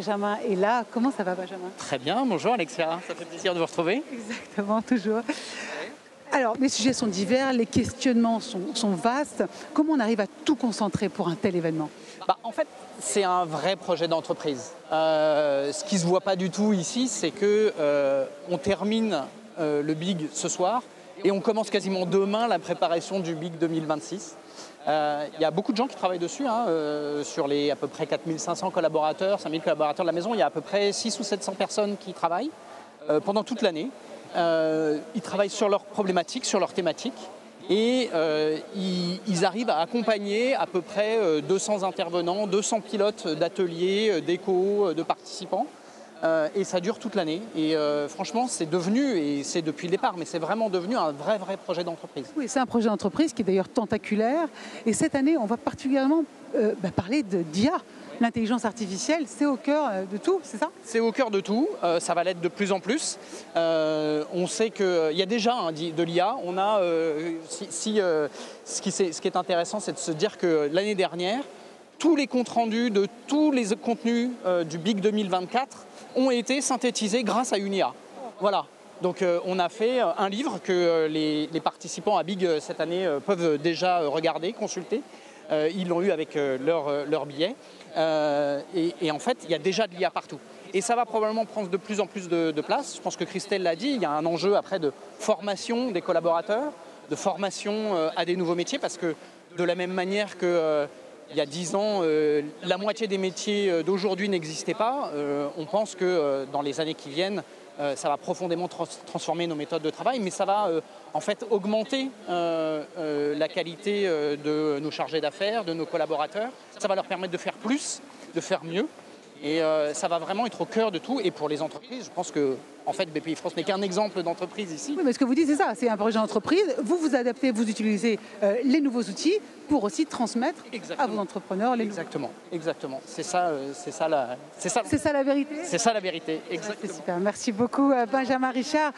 Benjamin est là. Comment ça va, Benjamin? Très bien, bonjour Alexia, ça fait plaisir de vous retrouver. Exactement, toujours. Alors, les sujets sont divers, les questionnements sont vastes. Comment on arrive à tout concentrer pour un tel événement? En fait, c'est un vrai projet d'entreprise. Ce qui ne se voit pas du tout ici, c'est qu'on termine le Big ce soir et on commence quasiment demain la préparation du Big 2026. Il y a beaucoup de gens qui travaillent dessus, sur les à peu près 4500 collaborateurs, 5000 collaborateurs de la maison, il y a à peu près 600 ou 700 personnes qui travaillent pendant toute l'année. Ils travaillent sur leurs problématiques, sur leurs thématiques et ils arrivent à accompagner à peu près 200 intervenants, 200 pilotes d'ateliers, d'éco, de participants. Et ça dure toute l'année. Et franchement, c'est devenu, et c'est depuis le départ, mais c'est vraiment devenu un vrai projet d'entreprise. Oui, c'est un projet d'entreprise qui est d'ailleurs tentaculaire. Et cette année, on va particulièrement parler d'IA. L'intelligence artificielle, c'est au cœur de tout, c'est ça? C'est au cœur de tout, ça va l'être de plus en plus. On sait qu'il y a déjà de l'IA. On a, ce qui est intéressant, c'est de se dire que l'année dernière, tous les comptes rendus de tous les contenus du Big 2024 ont été synthétisés grâce à une IA. Voilà. Donc on a fait un livre que les participants à Big cette année peuvent déjà regarder, consulter. Ils l'ont eu avec leur billet. Et en fait, il y a déjà de l'IA partout. Et ça va probablement prendre de plus en plus de place. Je pense que Christelle l'a dit, il y a un enjeu après de formation des collaborateurs, de formation à des nouveaux métiers, parce que de la même manière que il y a 10 ans, la moitié des métiers d'aujourd'hui n'existaient pas. On pense que dans les années qui viennent, ça va profondément transformer nos méthodes de travail, mais ça va en fait augmenter la qualité de nos chargés d'affaires, de nos collaborateurs. Ça va leur permettre de faire plus, de faire mieux. Et ça va vraiment être au cœur de tout. Et pour les entreprises, je pense que en fait, BPI-France n'est qu'un exemple d'entreprise ici. Oui, mais ce que vous dites, c'est ça, c'est un projet d'entreprise. Vous vous adaptez, vous utilisez les nouveaux outils pour aussi transmettre à vos entrepreneurs les nouveaux. Exactement. C'est ça la vérité. C'est ça la vérité, exactement. C'est super. Merci beaucoup, Benjamin Richard.